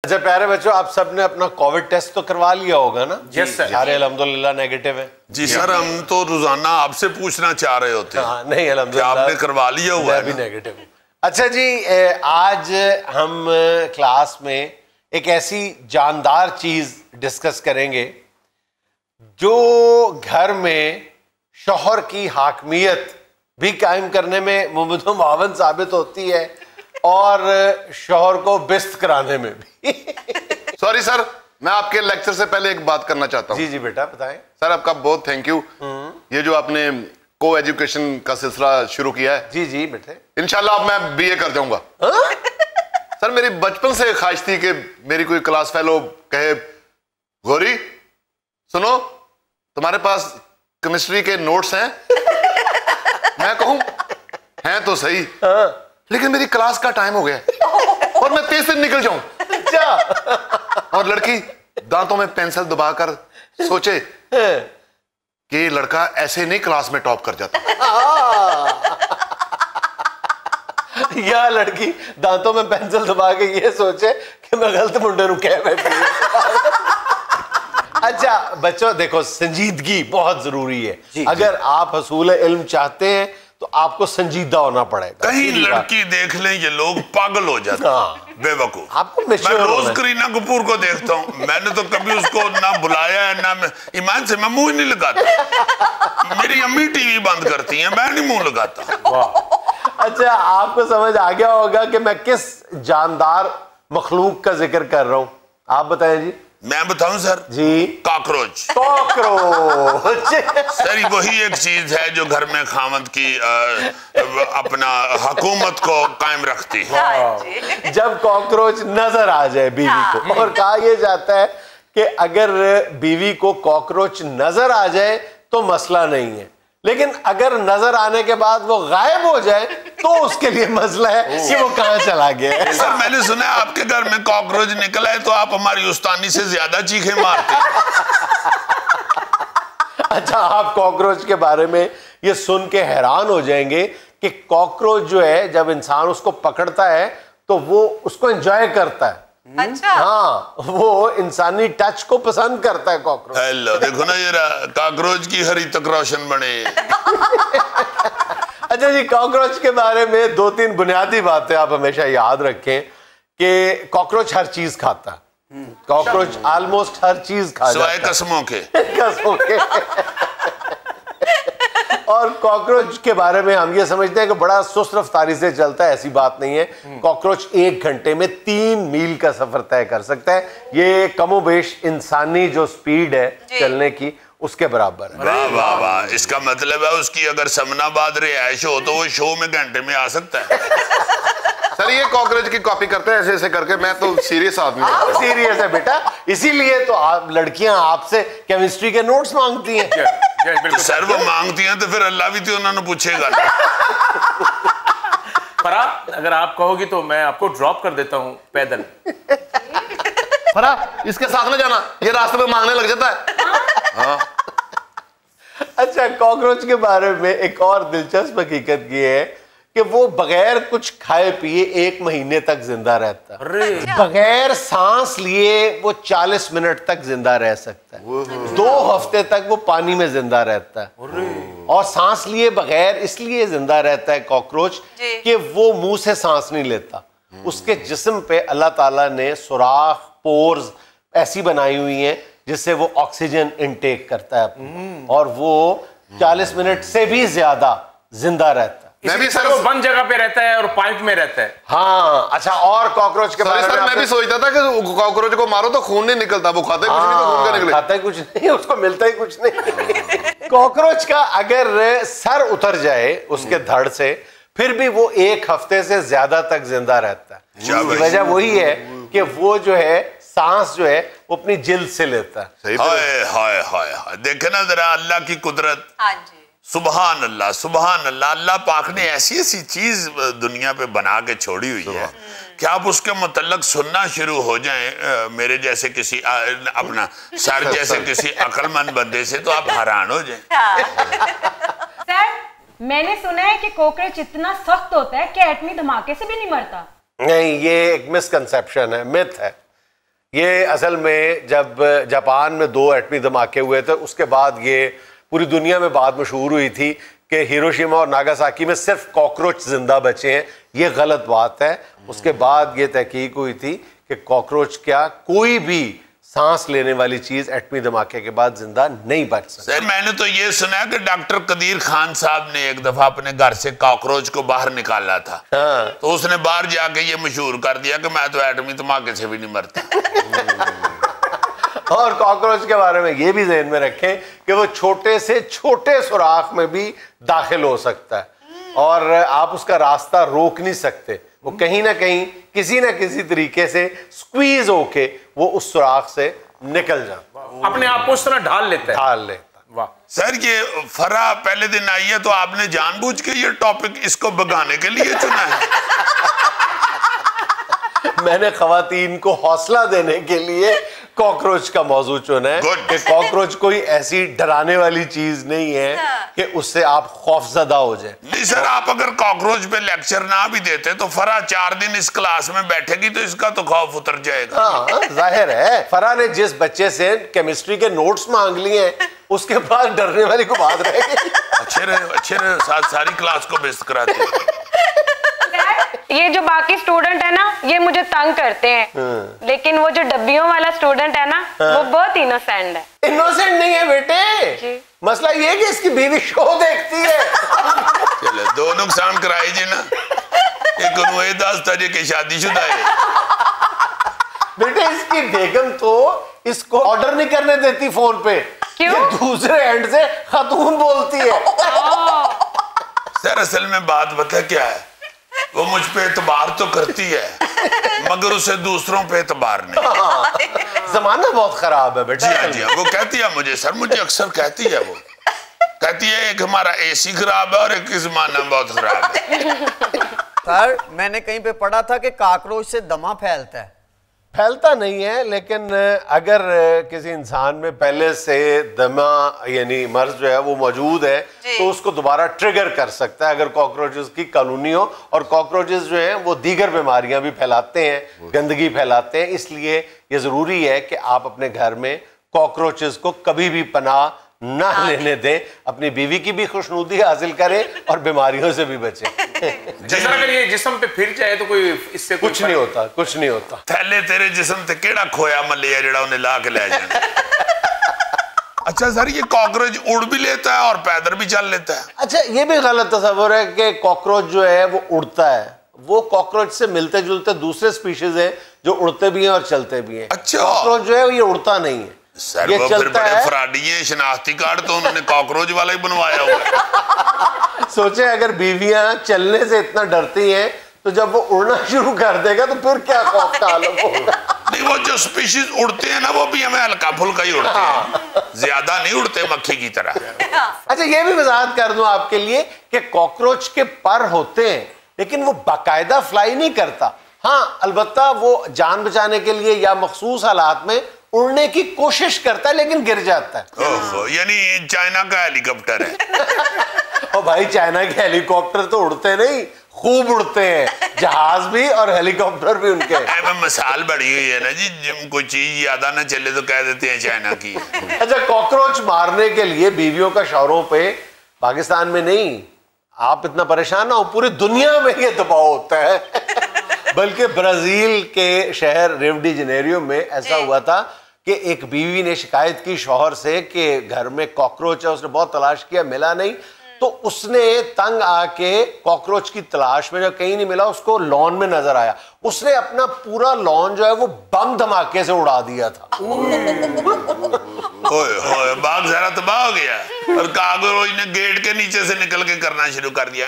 अच्छा प्यारे बच्चों, आप सबने अपना कोविड टेस्ट तो करवा लिया होगा ना? Yes sir. सारे अल्हम्दुलिल्लाह नेगेटिव है जी सर, हम तो रोजाना आपसे पूछना चाह रहे होते हैं। हाँ, नहीं अल्हम्दुलिल्लाह आपने करवा लिया हुआ है? मैं भी नेगेटिव हूँ। अच्छा जी, आज हम क्लास में एक ऐसी जानदार चीज डिस्कस करेंगे जो घर में शौहर की हाकमियत भी कायम करने में मुमकिन मुआवन साबित होती है और शौहर को बिस्त कराने में भी। सॉरी सर, मैं आपके लेक्चर से पहले एक बात करना चाहता हूँ। जी जी बेटा बताएं। सर आपका बहुत थैंक यू। ये जो आपने को एजुकेशन का सिलसिला शुरू किया है, जी जी बेटे, इंशाल्लाह अब मैं बीए कर जाऊंगा। सर मेरी बचपन से ख्वाहिश थी कि मेरी कोई क्लास फेलो कहे, गौरी सुनो तुम्हारे पास केमिस्ट्री के नोट्स हैं? मैं कहूं हैं तो सही, लेकिन मेरी क्लास का टाइम हो गया और मैं तेज से निकल जाऊं। और लड़की दांतों में पेंसिल दबाकर सोचे कि लड़का ऐसे नहीं क्लास में टॉप कर जाता। या लड़की दांतों में पेंसिल दबा के ये सोचे कि मैं गलत मुंडे रुके बैठी। अच्छा बच्चों देखो, संजीदगी बहुत जरूरी है। अगर आप हसूल इल्म चाहते हैं तो आपको संजीदा होना पड़ेगा। कहीं लड़की देख लें ये लोग पागल हो जाते हैं, बेवकूफ। आपको मैं रोज करीना कपूर को देखता हूँ, मैंने तो कभी उसको ना बुलाया है ना, मैं ईमान से मैं मुंह नहीं लगाता। मेरी अम्मी टीवी बंद करती हैं, मैं नहीं मुंह लगाता। अच्छा आपको समझ आ गया होगा कि मैं किस जानदार मखलूक का जिक्र कर रहा हूँ, आप बताएं जी। मैं बताऊं सर? जी, कॉकरोच। कॉकरोच सर वही एक चीज है जो घर में खामद की अपना हुकूमत को कायम रखती है। जब कॉकरोच नजर आ जाए बीवी को, और कहा यह जाता है कि अगर बीवी को कॉकरोच नजर आ जाए तो मसला नहीं है, लेकिन अगर नजर आने के बाद वो गायब हो जाए तो उसके लिए मसला है कि वो कहां चला गया है। सर मैंने सुना है आपके घर में कॉकरोच निकला है तो आप हमारी उस्तानी से ज्यादा चीखें मारते हैं। अच्छा आप कॉकरोच के बारे में ये सुन के हैरान हो जाएंगे कि कॉकरोच जो है जब इंसान उसको पकड़ता है तो वो उसको एंजॉय करता है। अच्छा हाँ, वो इंसानी टच को पसंद करता है कॉकरोच। हेलो देखो ना ये कॉकरोच की हरी तक रोशन बने। अच्छा जी, कॉकरोच के बारे में दो तीन बुनियादी बातें आप हमेशा याद रखें कि कॉकरोच हर चीज खाता है। कॉकरोच ऑलमोस्ट हर चीज खाता है सिवाय कसमों के। कसमों के। और कॉकरोच के बारे में हम ये समझते हैं कि बड़ा सुस्त रफ्तारी से चलता है, ऐसी बात नहीं है। कॉकरोच 1 घंटे में 3 मील का सफर तय कर सकता है। ये कमोबेश इंसानी जो स्पीड है चलने की उसके बराबर है। वाह वाह वाह, इसका मतलब है उसकी अगर समनाबाद रिहाइश हो तो वो शो में घंटे में आ सकता है। सर ये कॉकरोच की कॉपी करते हैं ऐसे ऐसे करके, मैं तो सीरियस आदमी हूं। सीरियस है बेटा, इसीलिए तो आप लड़कियां आपसे केमिस्ट्री के नोट्स मांगती हैं। तो सर वो मांगती हैं तो फिर अल्लाह भी तो उन्होंने पूछेगा। फरा अगर आप कहोगी तो मैं आपको ड्रॉप कर देता हूँ पैदल। फरा इसके साथ में जाना, ये रास्ते में मांगने लग जाता है। हाँ। अच्छा कॉकरोच के बारे में एक और दिलचस्प हकीकत ये है कि वो बगैर कुछ खाए पिए 1 महीने तक जिंदा रहता है। बगैर सांस लिए वो 40 मिनट तक जिंदा रह सकता है। 2 हफ्ते तक वो पानी में जिंदा रहता है। और सांस लिए बगैर इसलिए जिंदा रहता है कॉकरोच कि वो मुंह से सांस नहीं लेता। उसके जिस्म पे अल्लाह ताला ने सुराख, पोर्स ऐसी बनाई हुई हैं जिससे वो ऑक्सीजन इनटेक करता है और वो 40 मिनट से भी ज्यादा जिंदा रहता है। मैं भी सर वो बंद जगह पे रहता है और पाइप में रहता है। हाँ अच्छा, और कॉकरोच के बारे में सर मैं भी सोचता था कि कॉकरोच को मारो तो खून नहीं निकलता, वो खाता है कुछ नहीं तो खून का निकले। खाता है कुछ नहीं, उसको मिलता ही कुछ नहीं। कॉकरोच का अगर सर उतर जाए उसके धड़ से फिर भी वो 1 हफ्ते से ज्यादा तक जिंदा रहता है। इसकी वजह वही है कि वो जो है सांस जो है वो अपनी जिल्द से लेता है। हाय हाय हाय हाय, देखे ना जरा अल्लाह की कुदरत। हाँ जी, सुबहान अल्लाह सुबहान अल्लाह। अल्लाह पाक ने ऐसी ऐसी चीज दुनिया पे बना के छोड़ी हुई है कि आप उसके मुतल्लक सुनना शुरू हो जाएं मेरे जैसे किसी अपना सर जैसे किसी अक्लमंद बंदे से तो आप हैरान हो जाएं। सर मैंने सुना है कि कॉकरोच इतना सख्त होता है कि एटमी धमाके से भी नहीं मरता। नहीं, ये एक मिसकंसेप्शन है, मिथ है। ये असल में जब जापान में 2 एटमी धमाके हुए थे, उसके बाद ये पूरी दुनिया में बात मशहूर हुई थी कि हिरोशिमा और नागासाकी में सिर्फ कॉकरोच जिंदा बचे हैं। ये गलत बात है। उसके बाद ये तहकीक हुई थी कि कॉकरोच क्या कोई भी सांस लेने वाली चीज एटमी धमाके के बाद जिंदा नहीं बच सकती। सर मैंने तो ये सुना कि डॉक्टर कदीर खान साहब ने एक दफा अपने घर से कॉकरोच को बाहर निकाला था। हाँ। तो उसने बाहर जाके ये मशहूर कर दिया कि मैं तो एटमी धमाके से भी नहीं मरता। और कॉकरोच के बारे में ये भी ध्यान में रखें कि वो छोटे से छोटे सुराख में भी दाखिल हो सकता है और आप उसका रास्ता रोक नहीं सकते। वो कहीं ना कहीं किसी ना किसी तरीके से स्क्वीज होके वो उस सुराख से निकल जाता, अपने आप को उस तरह ढाल लेता है। ढाल लेता। वाह सर ये फरा पहले दिन आई है तो आपने जानबूझ के ये टॉपिक इसको भगाने के लिए चुना है? मैंने खवातीन को हौसला देने के लिए कॉकरोच का मौजू चुना है कि कॉकरोच कोई ऐसी डराने वाली चीज नहीं है कि उससे आप खौफजदा हो जाए। नहीं सर, आप अगर कॉकरोच पे लेक्चर ना भी देते तो फरा 4 दिन इस क्लास में बैठेगी तो इसका तो खौफ उतर जाएगा। हाँ जाहिर है। फरा ने जिस बच्चे से केमिस्ट्री के नोट्स मांग लिए हैं उसके बाद डरने वाली को बात रहेगी। अच्छे रहे सारी क्लास को बेइज्जत कराते हैं। ये जो बाकी स्टूडेंट है ना ये मुझे तंग करते हैं, लेकिन वो जो डब्बियों वाला स्टूडेंट है ना वो बहुत इनोसेंट है। इनोसेंट नहीं है बेटे, मसला ये है कि इसकी बीवी शो देखती है। चलो 2 नुकसान कराई जी ना, एक ये 10 तारीख की शादीशुदा है। बेटे इसकी बेगम तो इसको ऑर्डर नहीं करने देती फोन पे। क्यों? ये दूसरे एंड से खातून बोलती है। सर असल में बात बता क्या है, वो मुझ पे एतबार तो करती है मगर उसे दूसरों पे एतबार नहीं। जमाना बहुत खराब है बेटा। जी हाँ वो कहती है मुझे, सर मुझे अक्सर कहती है, वो कहती है एक हमारा एसी खराब है और एक जमाना बहुत खराब है। सर मैंने कहीं पे पढ़ा था कि कॉकरोच से दमा फैलता है। फैलता नहीं है, लेकिन अगर किसी इंसान में पहले से दमा यानी मर्ज जो है वो मौजूद है तो उसको दोबारा ट्रिगर कर सकता है अगर कॉकरोचेस की कॉलोनी हो। और कॉकरोचेस जो हैं वो दीगर बीमारियां भी फैलाते हैं, गंदगी फैलाते हैं। इसलिए ये जरूरी है कि आप अपने घर में कॉकरोचेस को कभी भी पनाह ना लेने दें, अपनी बीवी की भी खुशनुदी हासिल करें और बीमारियों से भी बचें। जैसा अगर ये जिस्म पे फिर जाए तो कोई इससे कुछ नहीं होता, कुछ नहीं होता। थैले तेरे जिस्म ते केड़ा खोया मलिया जेड़ा उन्हें ला के ले जाना। अच्छा सर ये कॉकरोच उड़ भी लेता है और पैदल भी चल लेता है? अच्छा ये भी गलत तस्वर है कि कॉकरोच जो है वो उड़ता है। वो कॉकरोच से मिलते जुलते दूसरे स्पीशीज है जो उड़ते भी हैं और चलते भी हैं। अच्छा कॉकरोच जो है ये उड़ता नहीं है, सर ये वो फिर चलता बड़े है। फराडी हैं, शनाख्ती कार्ड तो उन्होंने कॉकरोच वाला ही बनवाया हुआ है। सोचे अगर बीवियां चलने से इतना डरती हैं तो जब वो उड़ना शुरू कर देगा तो फिर क्या खौफ का आलम होगा। नहीं वो जो स्पीशीज उड़ते हैं ना वो भी हमें हल्का फुल्का ही उड़ते हैं, ज्यादा नहीं उड़ते मक्खी की तरह। अच्छा ये भी वजाहत कर दूं आपके लिए कि कॉकरोच के पर होते हैं लेकिन वो बाकायदा फ्लाई नहीं करता। हाँ अलबत्ता वो जान बचाने के लिए या मखसूस हालात में उड़ने की कोशिश करता है लेकिन गिर जाता है। यानी चाइना का हेलीकॉप्टर है। और भाई चाइना के हेलीकॉप्टर तो उड़ते नहीं, खूब उड़ते हैं, जहाज भी और हेलीकॉप्टर भी उनके। मिसाल बड़ी हुई है ना जी, कोई चीज ज्यादा ना चले तो कह देते हैं चाइना की। अच्छा कॉकरोच मारने के लिए बीवियों का शौहरों पे पाकिस्तान में नहीं, आप इतना परेशान ना हो, पूरी दुनिया में ये दबाव होता है। बल्कि ब्राजील के शहर रियो डी जनेरियो में ऐसा हुआ था कि एक बीवी ने शिकायत की शौहर से कि घर में कॉकरोच है। उसने बहुत तलाश किया, मिला नहीं, तो उसने तंग आके कॉकरोच की तलाश में जब कहीं नहीं मिला उसको लॉन में नजर आया, उसने अपना पूरा लॉन जो है वो बम धमाके से उड़ा दिया था। ओए बाग जरा तबाह हो गया और कॉकरोच ने गेट के नीचे से निकल के करना शुरू कर दिया।